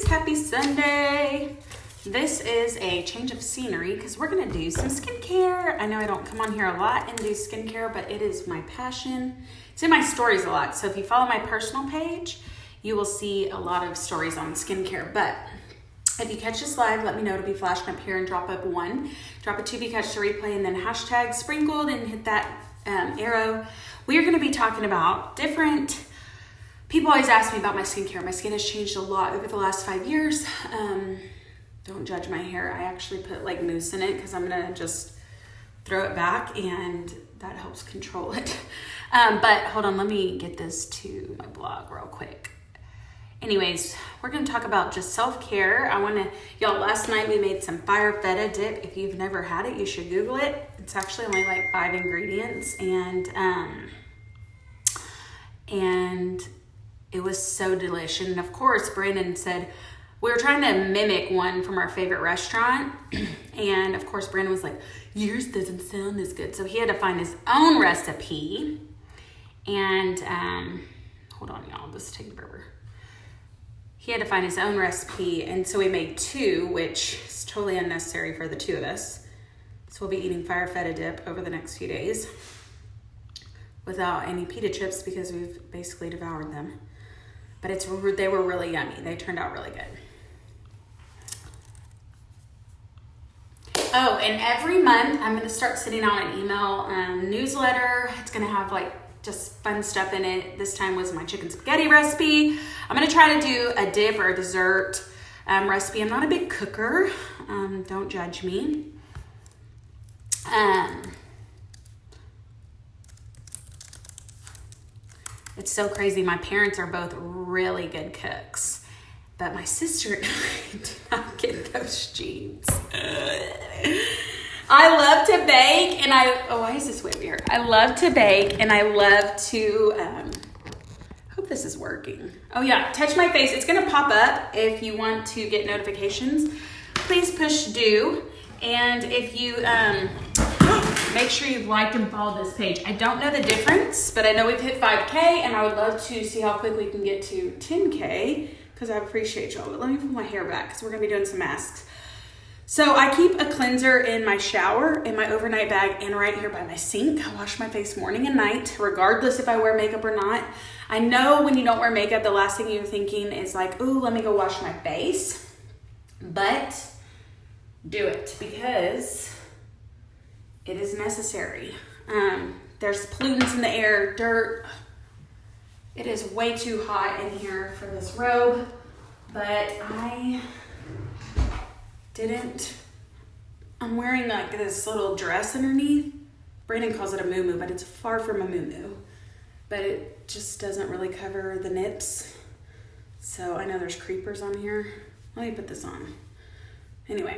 Happy Sunday. This is a change of scenery because we're going to do some skincare. I know I don't come on here a lot and do skincare, but it is my passion. It's in my stories a lot. So if you follow my personal page, you will see a lot of stories on skincare. But if you catch this live, let me know. It'll be flashing up here and drop up 1. Drop a 2 if you catch the replay, and then hashtag sprinkled and hit that arrow. We are going to be talking about different... People always ask me about my skincare. My skin has changed a lot over the last 5 years. Don't judge my hair. I actually put like mousse in it because I'm going to just throw it back and that helps control it. But hold on, let me get this to my blog real quick. Anyways, we're going to talk about just self-care. Y'all, last night we made some fire feta dip. If you've never had it, you should Google it. It's actually only like 5 ingredients and it was so delicious. And of course, Brandon said, we were trying to mimic one from our favorite restaurant. And of course, Brandon was like, yours doesn't sound as good. So he had to find his own recipe. And hold on, y'all, this is taking forever. He had to find his own recipe. And so we made 2, which is totally unnecessary for the 2 of us. So we'll be eating fire feta dip over the next few days without any pita chips because we've basically devoured them. But they were really yummy. They turned out really good. Oh, and every month I'm going to start sending out an email newsletter. It's going to have like just fun stuff in it. This time was my chicken spaghetti recipe. I'm going to try to do a dip or a dessert recipe. I'm not a big cooker. Don't judge me. It's so crazy. My parents are both really good cooks, but my sister and I do not get those genes. I love to bake and why is this way weird? I love to bake and I love to, hope this is working. Oh yeah, touch my face. It's gonna pop up if you want to get notifications. Please push do. And if you, make sure you've liked and followed this page. I don't know the difference, but I know we've hit 5K and I would love to see how quick we can get to 10K because I appreciate y'all. But let me pull my hair back because we're going to be doing some masks. So I keep a cleanser in my shower, in my overnight bag, and right here by my sink. I wash my face morning and night, regardless if I wear makeup or not. I know when you don't wear makeup, the last thing you're thinking is like, ooh, let me go wash my face. But do it because it is necessary. There's pollutants in the air, dirt. It is way too hot in here for this robe, but I'm wearing like this little dress underneath. Brandon calls it a muumuu, but it's far from a muumuu. But it just doesn't really cover the nips. So I know there's creepers on here. Let me put this on. Anyway.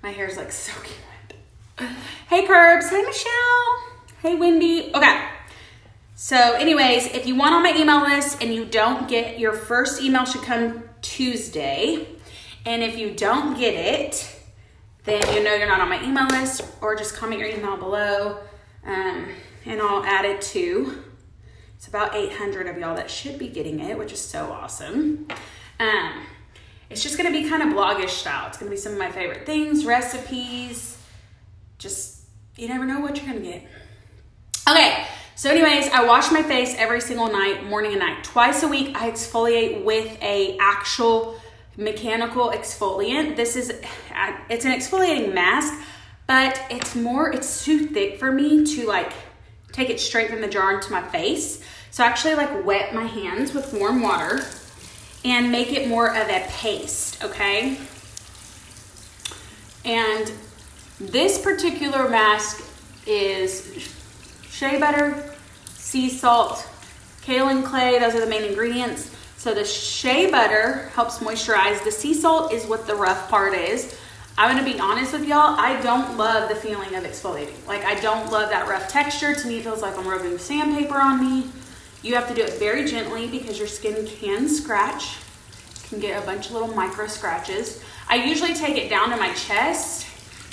My hair's like so cute. Hey Curbs, hey Michelle, hey Wendy. Okay, so anyways, if you want on my email list and you don't get, your first email should come Tuesday. And if you don't get it, then you know you're not on my email list, or just comment your email below and I'll add it too. It's about 800 of y'all that should be getting it, which is so awesome. It's just going to be kind of blogish style. It's going to be some of my favorite things, recipes. Just, you never know what you're going to get. Okay, so anyways, I wash my face every single night, morning and night. Twice a week, I exfoliate with a actual mechanical exfoliant. It's an exfoliating mask, but it's too thick for me to like take it straight from the jar into my face. So I actually like wet my hands with warm water and make it more of a paste, okay? And this particular mask is shea butter, sea salt, kaolin clay. Those are the main ingredients. So the shea butter helps moisturize. The sea salt is what the rough part is. I'm gonna be honest with y'all, I don't love the feeling of exfoliating. Like I don't love that rough texture. To me, it feels like I'm rubbing sandpaper on me. You have to do it very gently because your skin can scratch. You can get a bunch of little micro scratches. I usually take it down to my chest.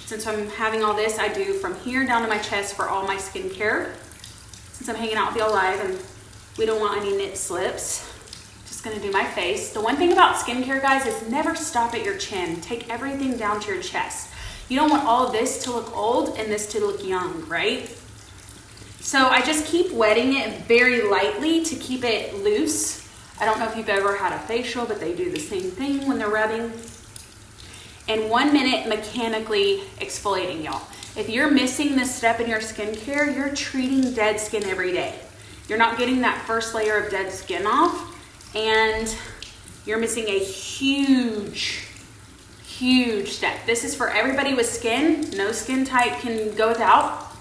Since I'm having all this, I do from here down to my chest for all my skincare. Since I'm hanging out with y'all live and we don't want any nip slips. just gonna do my face. The one thing about skincare, guys, is never stop at your chin. Take everything down to your chest. You don't want all of this to look old and this to look young, right? So I just keep wetting it very lightly to keep it loose. I don't know if you've ever had a facial, but they do the same thing when they're rubbing. And 1 minute mechanically exfoliating, y'all. If you're missing this step in your skincare, you're treating dead skin every day. You're not getting that first layer of dead skin off, and you're missing a huge step. This is for everybody with skin. No skin type can go without.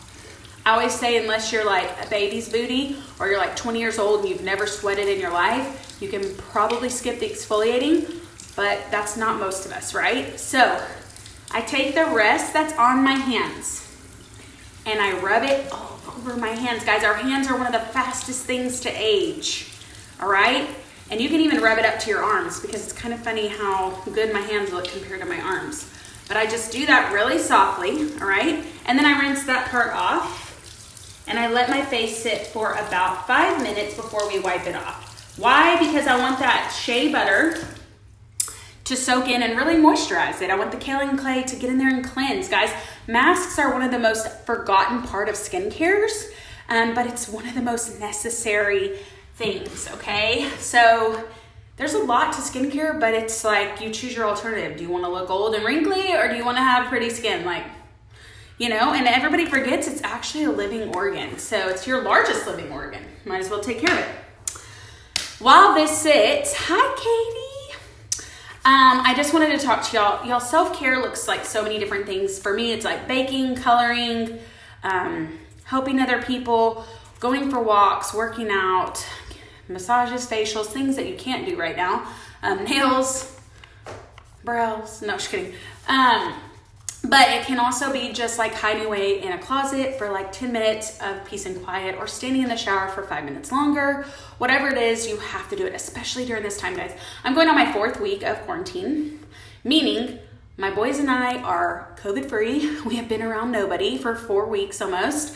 I always say, unless you're like a baby's booty or you're like 20 years old and you've never sweated in your life, you can probably skip the exfoliating, but that's not most of us, right? So I take the rest that's on my hands and I rub it all over my hands. Guys, our hands are one of the fastest things to age, all right? And you can even rub it up to your arms, because it's kind of funny how good my hands look compared to my arms. But I just do that really softly, all right? And then I rinse that part off and I let my face sit for about 5 minutes before we wipe it off. Why? Because I want that shea butter to soak in and really moisturize it. I want the kaolin clay to get in there and cleanse. Guys, masks are one of the most forgotten part of skincares, but it's one of the most necessary things, okay? So there's a lot to skincare, but it's like you choose your alternative. Do you want to look old and wrinkly, or do you want to have pretty skin? Like, you know, and everybody forgets it's actually a living organ. So it's your largest living organ. Might as well take care of it. While this sits, hi Katie. I just wanted to talk to y'all. Y'all, self-care looks like so many different things. For me, it's like baking, coloring, helping other people, going for walks, working out, massages, facials, things that you can't do right now. Nails, brows, no, just kidding. But it can also be just like hiding away in a closet for like 10 minutes of peace and quiet, or standing in the shower for 5 minutes longer. Whatever it is, you have to do it, especially during this time, guys. I'm going on my 4th week of quarantine, meaning my boys and I are COVID free. We have been around nobody for 4 weeks almost.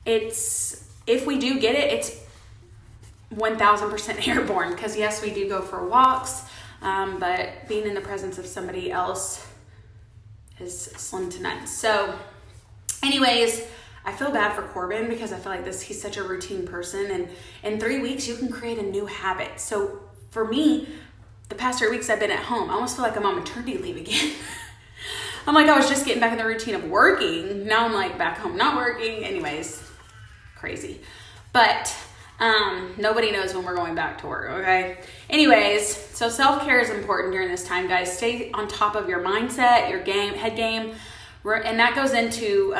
If we do get it, it's 1000% airborne, because yes, we do go for walks, but being in the presence of somebody else is slim to none. So anyways, I feel bad for Corbin, because I feel like he's such a routine person, and in 3 weeks you can create a new habit. So for me, the past 3 weeks I've been at home. I almost feel like I'm on maternity leave again. I'm like, I was just getting back in the routine of working. Now I'm like back home not working. Anyways, crazy. But nobody knows when we're going back to work, okay? Anyways, so self-care is important during this time, guys. Stay on top of your mindset, your head game. And that goes into,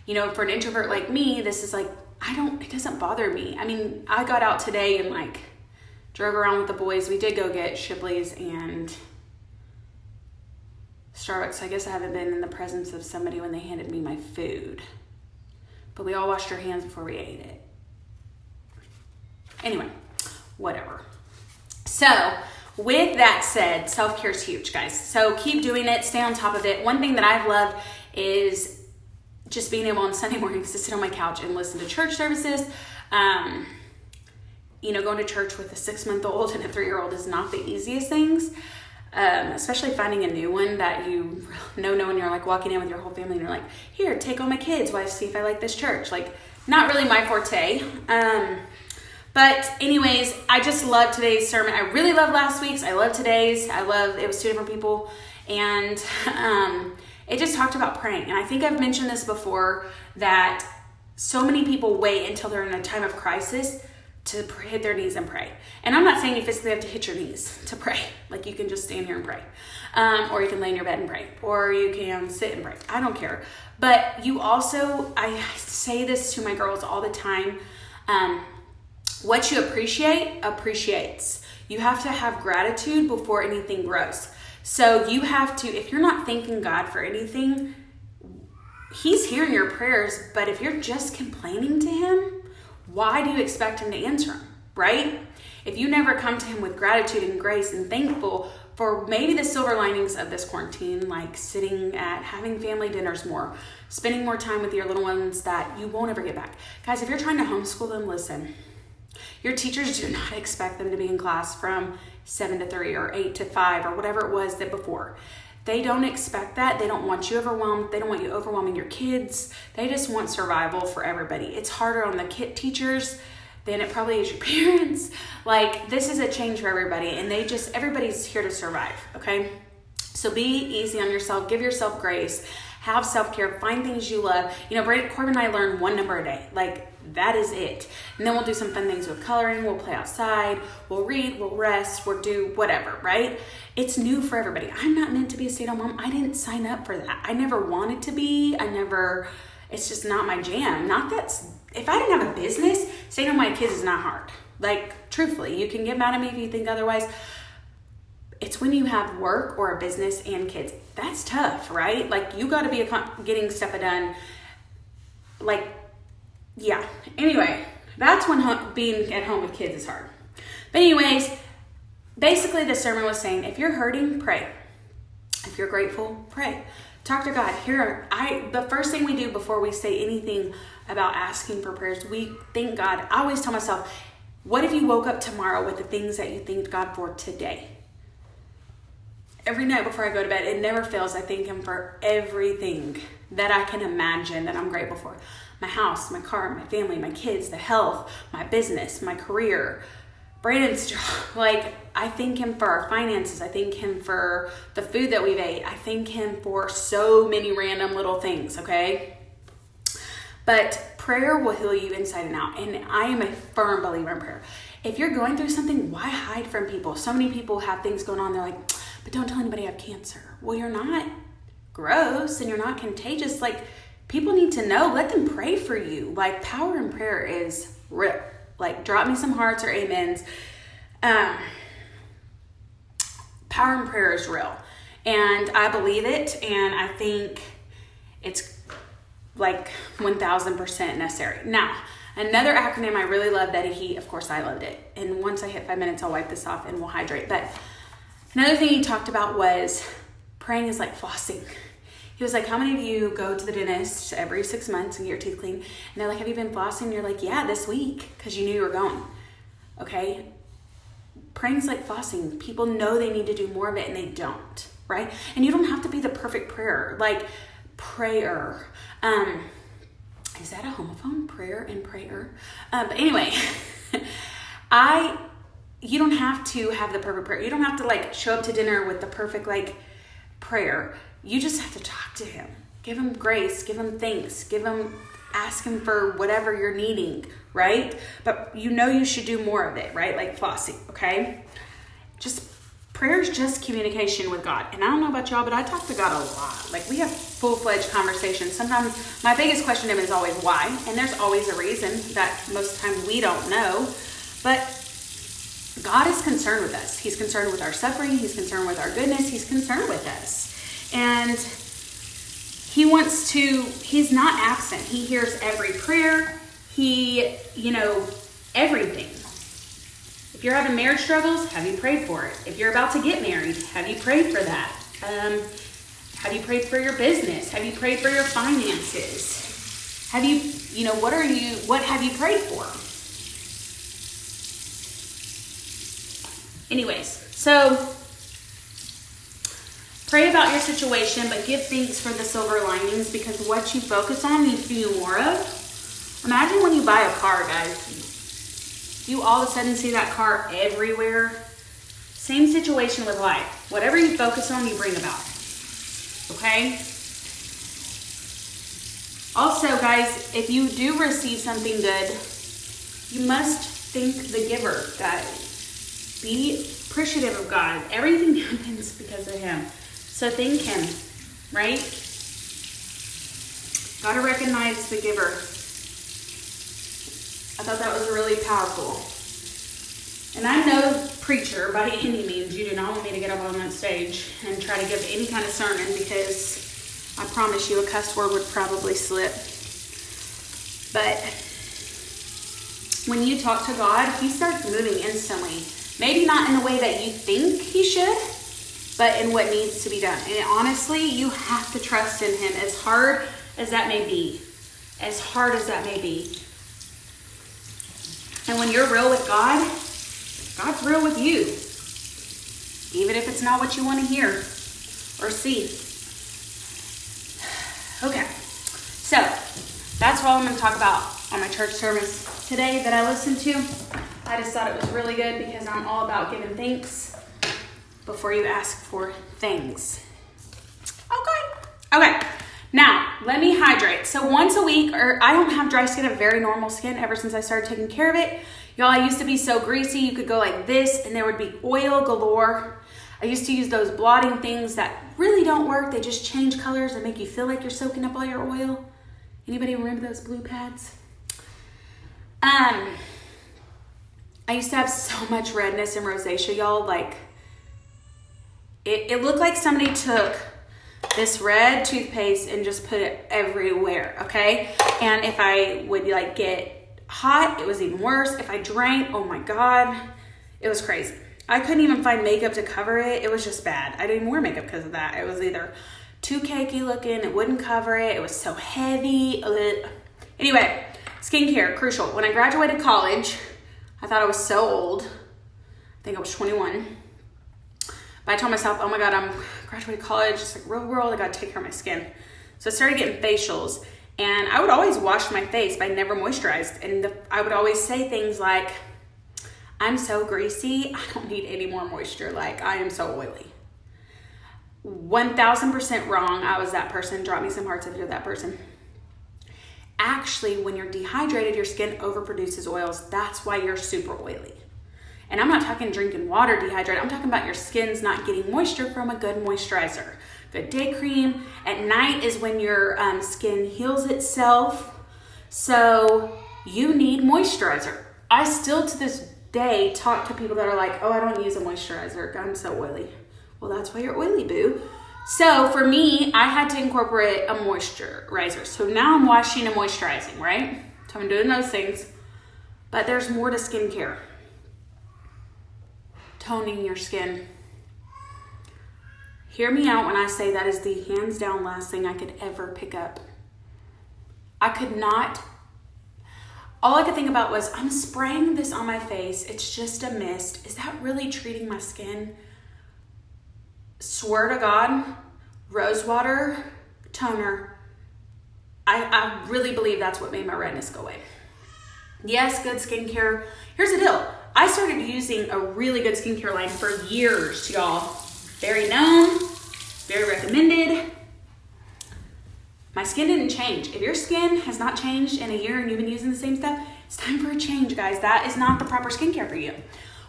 you know, for an introvert like me, this is like, it doesn't bother me. I mean, I got out today and like drove around with the boys. We did go get Shipley's and Starbucks. I guess I haven't been in the presence of somebody when they handed me my food. But we all washed our hands before we ate it. Anyway, whatever. So with that said, self-care is huge, guys. So keep doing it. Stay on top of it. One thing that I've loved is just being able on Sunday mornings to sit on my couch and listen to church services. You know, going to church with a 6-month-old and a 3-year-old is not the easiest things. Especially finding a new one that you know, and you're like walking in with your whole family and you're like, here, take all my kids. Why, see if I like this church. Like, not really my forte. But anyways, I just love today's sermon. I really love last week's. I love today's. It was 2 different people. And it just talked about praying. And I think I've mentioned this before, that so many people wait until they're in a time of crisis to hit their knees and pray. And I'm not saying you physically have to hit your knees to pray. Like, you can just stand here and pray. Or you can lay in your bed and pray. Or you can sit and pray. I don't care. But you also, I say this to my girls all the time, what you appreciate appreciates. You have to have gratitude before anything grows. So you have to, if you're not thanking God for anything, He's hearing your prayers. But if you're just complaining to Him, why do you expect Him to answer them, right? If you never come to Him with gratitude and grace and thankful for maybe the silver linings of this quarantine, like having family dinners more, spending more time with your little ones that you won't ever get back. Guys, if you're trying to homeschool them, listen. Your teachers do not expect them to be in class from 7 to 3 or 8 to 5 or whatever it was that before. They don't expect that. They don't want you overwhelmed. They don't want you overwhelming your kids. They just want survival for everybody. It's harder on the teachers than it probably is your parents. Like, this is a change for everybody, and everybody's here to survive, okay? So be easy on yourself. Give yourself grace. Have self-care. Find things you love. You know, Corbin and I learn one number a day. Like, that is it. And then we'll do some fun things with coloring. We'll play outside. We'll read. We'll rest. We'll do whatever, right? It's new for everybody. I'm not meant to be a stay-at-home mom. I didn't sign up for that. I never wanted to be. It's just not my jam. If I didn't have a business, staying home with my kids is not hard. Like, truthfully, you can get mad at me if you think otherwise. It's when you have work or a business and kids. That's tough, right? Like, you got to be getting stuff done. Like, yeah. Anyway, that's when being at home with kids is hard. But anyways, basically the sermon was saying, if you're hurting, pray. If you're grateful, pray. Talk to God. The first thing we do before we say anything about asking for prayers, we thank God. I always tell myself, what if you woke up tomorrow with the things that you thanked God for today? Every night before I go to bed, it never fails. I thank Him for everything that I can imagine that I'm grateful for. My house, my car, my family, my kids, the health, my business, my career, Brandon's job. Like, I thank Him for our finances. I thank Him for the food that we've ate. I thank Him for so many random little things, okay? But prayer will heal you inside and out. And I am a firm believer in prayer. If you're going through something, why hide from people? So many people have things going on. They're like, but don't tell anybody I have cancer. Well, you're not gross and you're not contagious. Like, people need to know. Let them pray for you. Like, power in prayer is real. Like, drop me some hearts or amens. Power in prayer is real. And I believe it. And I think it's like 1000% necessary. Now, another acronym I really love that of course I loved it. And once I hit 5 minutes, I'll wipe this off and we'll hydrate. But another thing he talked about was praying is like flossing. He was like, how many of you go to the dentist every 6 months and get your teeth clean? And they're like, have you been flossing? And you're like, yeah, this week, because you knew you were going. Okay? Praying's like flossing. People know they need to do more of it and they don't, right? And you don't have to be the perfect prayer. Like, prayer. Is that a homophone? Prayer and prayer? But anyway, you don't have to have the perfect prayer. You don't have to like show up to dinner with the perfect like prayer. You just have to talk to Him. Give Him grace. Give Him thanks. Ask Him for whatever you're needing, right? But you should do more of it, right? Like flossing, okay? Prayer is just communication with God. And I don't know about y'all, but I talk to God a lot. Like, we have full-fledged conversations. Sometimes my biggest question to Him is always why. And there's always a reason that most of the time we don't know. But God is concerned with us. He's concerned with our suffering. He's concerned with our goodness. He's concerned with us. And He's not absent. He hears every prayer. Everything. If you're having marriage struggles, have you prayed for it? If you're about to get married, have you prayed for that? Have you prayed for your business? Have you prayed for your finances? What have you prayed for? Anyways, so pray about your situation, but give thanks for the silver linings, because what you focus on, you do more of. Imagine when you buy a car, guys. You all of a sudden see that car everywhere. Same situation with life. Whatever you focus on, you bring about. Okay? Also, guys, if you do receive something good, you must thank the giver, guys. Be appreciative of God. Everything happens because of Him. So thank Him, right? Gotta recognize the giver. I thought that was really powerful. And I'm no preacher by any means. You do not want me to get up on that stage and try to give any kind of sermon, because I promise you a cuss word would probably slip. But when you talk to God, He starts moving instantly. Maybe not in the way that you think He should, but in what needs to be done. And honestly, you have to trust in Him, as hard as that may be. As hard as that may be. And when you're real with God, God's real with you. Even if it's not what you want to hear or see. Okay, so that's all I'm going to talk about on my church service today that I listened to. I just thought it was really good because I'm all about giving thanks before you ask for things. Okay, now let me hydrate. So once a week, or I don't have dry skin, I have very normal skin ever since I started taking care of it. Y'all, I used to be so greasy, you could go like this and there would be oil galore. I used to use those blotting things that really don't work. They just change colors and make you feel like you're soaking up all your oil. Anybody remember those blue pads? I used to have so much redness and rosacea, y'all. Like, it looked like somebody took this red toothpaste and just put it everywhere, okay? And if I would like get hot, it was even worse. If I drank, oh my God, it was crazy. I couldn't even find makeup to cover it. It was just bad. I didn't wear makeup because of that. It was either too cakey looking, it wouldn't cover it, it was so heavy. Ugh. Anyway, skincare, crucial. When I graduated college, I thought I was so old. I think I was 21. But I told myself, oh my God, I'm graduated college, it's like real world, I gotta take care of my skin. So I started getting facials, and I would always wash my face, but I never moisturized. And I would always say things like, I'm so greasy, I don't need any more moisture. Like, I am so oily. 1000% wrong. I was that person. Drop me some hearts if you're that person. Actually, when you're dehydrated, your skin overproduces oils. That's why you're super oily. And I'm not talking drinking water dehydrated. I'm talking about your skin's not getting moisture from a good moisturizer. Good day cream. At night is when your skin heals itself. So you need moisturizer. I still to this day talk to people that are like, oh, I don't use a moisturizer, I'm so oily. Well, that's why you're oily, boo. So for me, I had to incorporate a moisturizer. So now I'm washing and moisturizing, right? So I'm doing those things. But there's more to skincare. Toning your skin. Hear me out when I say that is the hands down last thing I could ever pick up. I could not. All I could think about was, I'm spraying this on my face. It's just a mist. Is that really treating my skin? Swear to God, rose water, toner. I really believe that's what made my redness go away. Yes, good skincare. Here's the deal. I started using a really good skincare line for years, y'all. Very known, very recommended. My skin didn't change. If your skin has not changed in a year and you've been using the same stuff, it's time for a change, guys. That is not the proper skincare for you.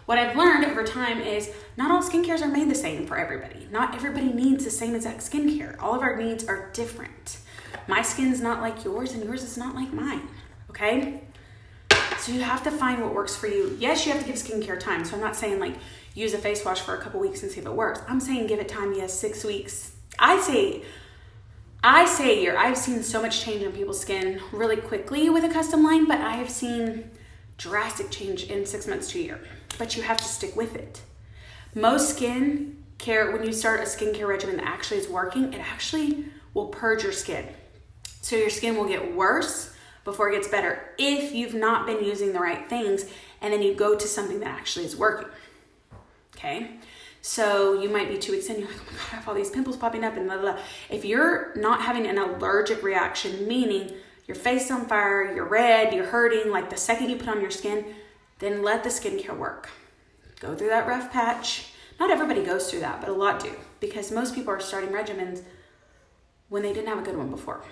What I've learned over time is not all skincares are made the same for everybody. Not everybody needs the same exact skincare. All of our needs are different. My skin's not like yours and yours is not like mine, okay? So you have to find what works for you. Yes, you have to give skincare time. So I'm not saying like use a face wash for a couple weeks and see if it works. I'm saying give it time, yes, 6 weeks. I say a year. I've seen so much change in people's skin really quickly with a custom line, but I have seen drastic change in 6 months to a year. But you have to stick with it. Most skin care, when you start a skincare regimen that actually is working, it actually will purge your skin. So your skin will get worse before it gets better if you've not been using the right things and then you go to something that actually is working. Okay? So you might be 2 weeks in, you're like, oh my God, I have all these pimples popping up and blah, blah, blah. If you're not having an allergic reaction, meaning your face is on fire, you're red, you're hurting, like the second you put on your skin, then let the skincare work. Go through that rough patch. Not everybody goes through that, but a lot do, because most people are starting regimens when they didn't have a good one before.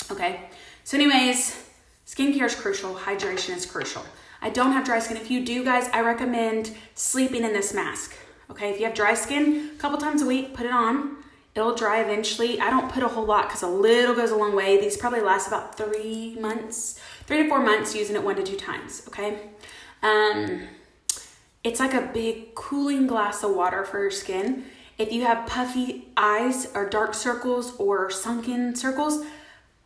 Okay, so anyways, skincare is crucial, hydration is crucial. I don't have dry skin. If you do, guys, I recommend sleeping in this mask. Okay, if you have dry skin, a couple times a week, put it on. It'll dry eventually. I don't put a whole lot because a little goes a long way. These probably last about 3 months, 3 to 4 months, using it 1 to 2 times, okay? It's like a big cooling glass of water for your skin. If you have puffy eyes or dark circles or sunken circles,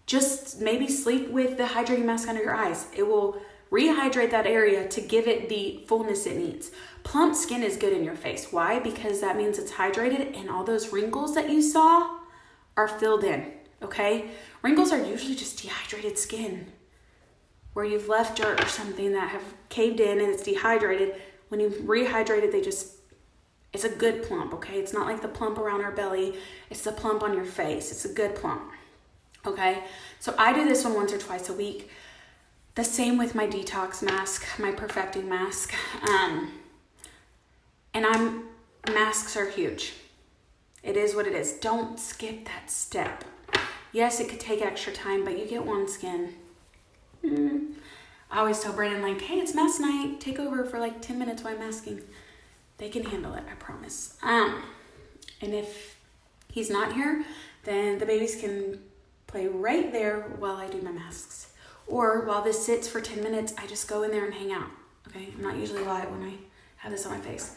just maybe sleep with the hydrating mask under your eyes. It will rehydrate that area to give it the fullness it needs. Plump skin is good in your face. Why? Because that means it's hydrated and all those wrinkles that you saw are filled in, okay? Wrinkles are usually just dehydrated skin. where you've left dirt or something that have caved in and it's dehydrated. When you rehydrate it, it's a good plump, okay? It's not like the plump around our belly. It's the plump on your face. It's a good plump, okay? So I do this one once or twice a week. The same with my detox mask, my perfecting mask. Masks are huge. It is what it is. Don't skip that step. Yes, it could take extra time, but you get one skin. I always tell Brandon, like, hey, it's mask night. Take over for like 10 minutes while I'm masking. They can handle it, I promise. And if he's not here, then the babies can play right there while I do my masks. Or while this sits for 10 minutes, I just go in there and hang out. Okay, I'm not usually live when I have this on my face.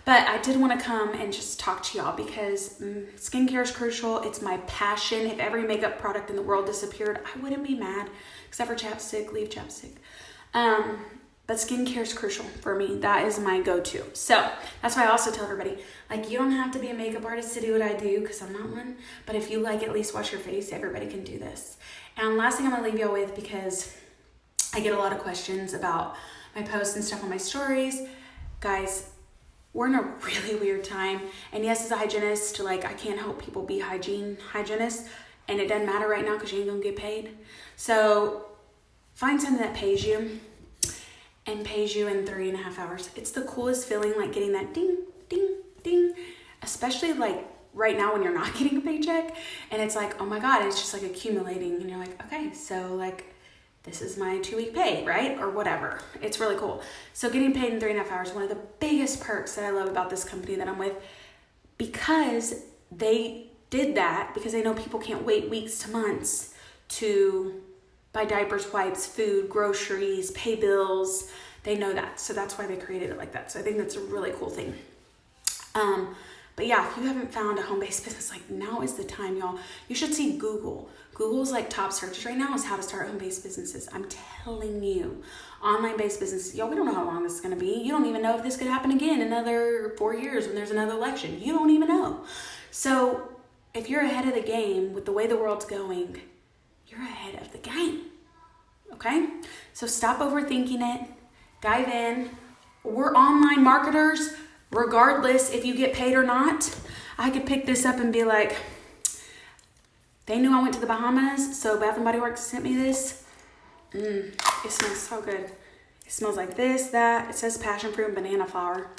But I did want to come and just talk to y'all because skincare is crucial. It's my passion. If every makeup product in the world disappeared, I wouldn't be mad. Except for chapstick, leave chapstick. But skincare is crucial for me. That is my go-to. So that's why I also tell everybody, like, you don't have to be a makeup artist to do what I do because I'm not one. But if you like at least wash your face, everybody can do this. And last thing I'm going to leave y'all with, because I get a lot of questions about my posts and stuff on my stories. Guys, we're in a really weird time. And yes, as a hygienist, like, I can't help people be hygienists. And it doesn't matter right now because you ain't going to get paid. So find something that pays you and pays you in 3.5 hours. It's the coolest feeling, like getting that ding, ding, ding. Especially like right now when you're not getting a paycheck. And it's like, oh my God, it's just like accumulating. And you're like, okay, so like, this is my 2-week pay, right? Or whatever. It's really cool. So getting paid in 3.5 hours, one of the biggest perks that I love about this company that I'm with, because they did that, because they know people can't wait weeks to months to buy diapers, wipes, food, groceries, pay bills. They know that. So that's why they created it like that. So I think that's a really cool thing. But yeah, if you haven't found a home-based business, like, now is the time, y'all. You should see Google. Google's like top searches right now is how to start home-based businesses. I'm telling you, online-based businesses. Y'all, we don't know how long this is going to be. You don't even know if this could happen again in another 4 years when there's another election. You don't even know. So if you're ahead of the game with the way the world's going, you're ahead of the game. Okay? So stop overthinking it. Dive in. We're online marketers. Regardless if you get paid or not, I could pick this up and be like, they knew I went to the Bahamas, so Bath & Body Works sent me this. It smells so good. It smells like this, that. It says passion fruit and banana flower.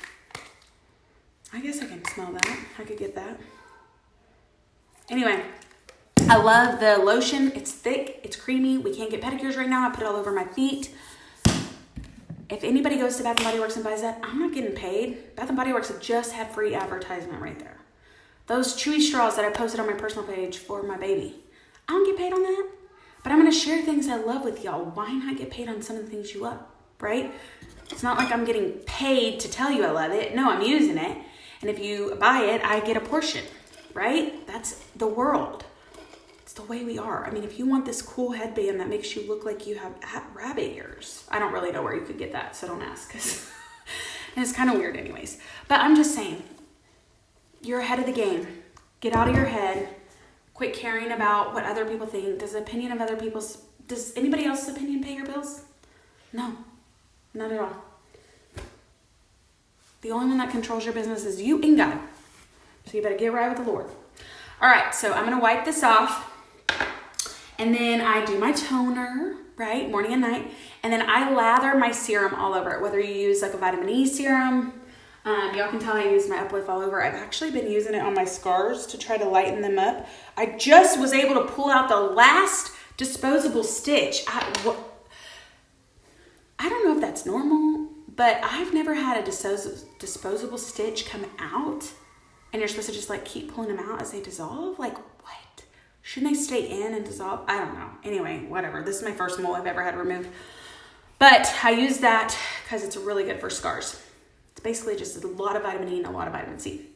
I guess I can smell that. I could get that. Anyway, I love the lotion. It's thick. It's creamy. We can't get pedicures right now. I put it all over my feet. If anybody goes to Bath & Body Works and buys that, I'm not getting paid. Bath & Body Works have just had free advertisement right there. Those chewy straws that I posted on my personal page for my baby, I don't get paid on that. But I'm going to share things I love with y'all. Why not get paid on some of the things you love, right? It's not like I'm getting paid to tell you I love it. No, I'm using it. And if you buy it, I get a portion, right? That's the world. It's the way we are. I mean, if you want this cool headband that makes you look like you have rabbit ears, I don't really know where you could get that, so don't ask, because it's kind of weird anyways. But I'm just saying, you're ahead of the game. Get out of your head. Quit caring about what other people think. Does anybody else's opinion pay your bills? No, not at all. The only one that controls your business is you and God. So you better get right with the Lord. All right, so I'm going to wipe this off. And then I do my toner, right, morning and night. And then I lather my serum all over it, whether you use like a vitamin E serum. Y'all can tell I use my Uplift all over. I've actually been using it on my scars to try to lighten them up. I just was able to pull out the last disposable stitch. I don't know if that's normal, but I've never had a disposable stitch come out. And you're supposed to just like keep pulling them out as they dissolve? Like, what? Shouldn't they stay in and dissolve? I don't know. Anyway, whatever. This is my first mole I've ever had removed. But I use that because it's really good for scars. It's basically just a lot of vitamin E and a lot of vitamin C.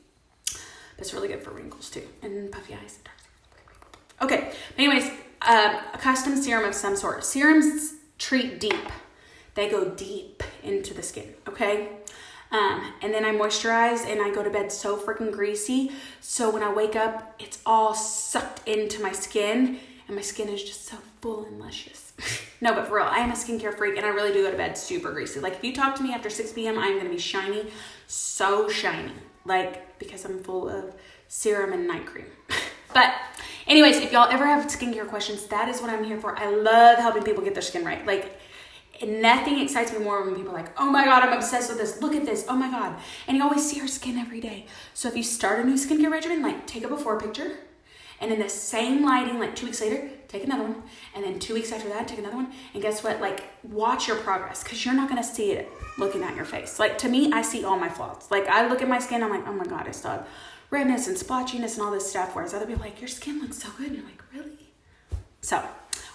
But it's really good for wrinkles too. And puffy eyes. Okay. But anyways, a custom serum of some sort. Serums treat deep. They go deep into the skin. Okay? And then I moisturize and I go to bed so freaking greasy. So when I wake up, it's all sucked into my skin and my skin is just so full and luscious. No, but for real, I am a skincare freak, and I really do go to bed super greasy. Like, if you talk to me after 6 p.m., I'm going to be shiny, so shiny, like, because I'm full of serum and night cream. But anyways, if y'all ever have skincare questions, that is what I'm here for. I love helping people get their skin right. Like, nothing excites me more when people are like, oh my God, I'm obsessed with this. Look at this. Oh my God. And you always see our skin every day. So if you start a new skincare regimen, like, take a before picture, and in the same lighting, like 2 weeks later, take another one. And then 2 weeks after that, take another one. And guess what? Like, watch your progress, because you're not going to see it looking at your face. Like, to me, I see all my flaws. Like, I look at my skin, I'm like, oh my God, I still have redness and splotchiness and all this stuff. Whereas other people are like, your skin looks so good. And you're like, really? So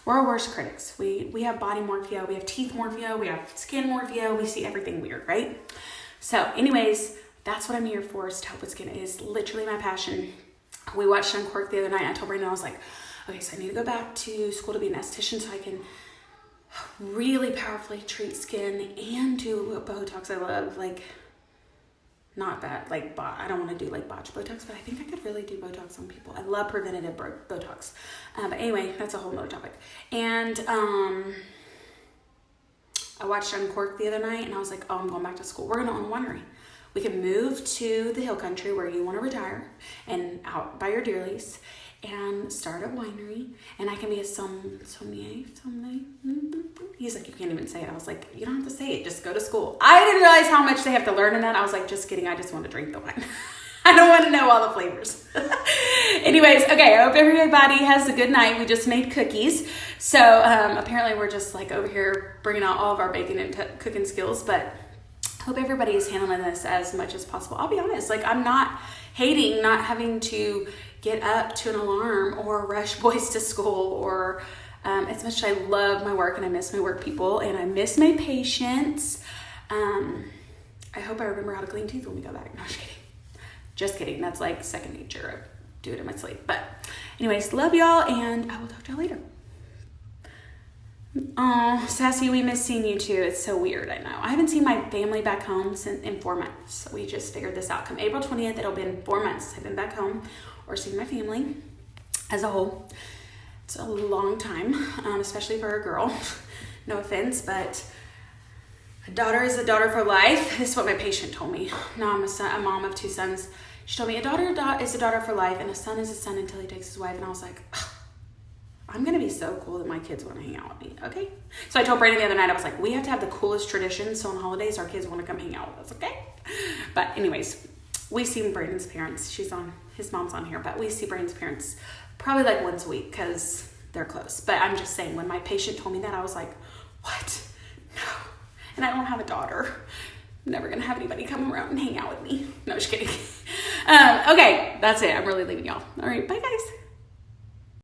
we're our worst critics. We have body morphia, we have teeth morphia, we have skin morphia, we see everything weird, right? So anyways, that's what I'm here for, is to help with skin. It is literally my passion. We watched Uncorked the other night. I told Brandon, I was like, okay, so I need to go back to school to be an esthetician so I can really powerfully treat skin and do Botox. I love, like, not that, like, I don't want to do, like, botch Botox, but I think I could really do Botox on people. I love preventative Botox. But anyway, that's a whole nother topic. And I watched Uncorked the other night, and I was like, oh, I'm going back to school. We're going to own a winery. We can move to the hill country where you want to retire and out by your deer lease and start a winery. And I can be a sommelier. He's like, you can't even say it. I was like, you don't have to say it. Just go to school. I didn't realize how much they have to learn in that. I was like, just kidding. I just want to drink the wine. I don't want to know all the flavors. Anyways, okay. I hope everybody has a good night. We just made cookies. So apparently we're just like over here bringing out all of our baking and cooking skills, but hope everybody is handling this as much as possible. I'll be honest, like, I'm not hating not having to get up to an alarm or rush boys to school, or as much as I love my work and I miss my work people and I miss my patients. I hope I remember how to clean teeth when we go back. No, just kidding. That's like second nature. I do it in my sleep. But anyways, love y'all, and I will talk to y'all later. Oh, Sassy, we miss seeing you too. It's so weird, I know. I haven't seen my family back home in 4 months. We just figured this out. Come April 20th, it'll be 4 months. I've been back home or seen my family as a whole. It's a long time, especially for a girl. No offense, but a daughter is a daughter for life. This is what my patient told me. Now I'm a mom of 2 sons. She told me a daughter is a daughter for life, and a son is a son until he takes his wife. And I was like, I'm going to be so cool that my kids want to hang out with me. Okay. So I told Brandon the other night, I was like, we have to have the coolest traditions. So on holidays, our kids want to come hang out with us. Okay. But anyways, we see Brandon's parents. His mom's on here, but we see Brandon's parents probably like once a week because they're close. But I'm just saying, when my patient told me that, I was like, what? No. And I don't have a daughter. I'm never going to have anybody come around and hang out with me. No, just kidding. Okay. That's it. I'm really leaving y'all. All right. Bye guys.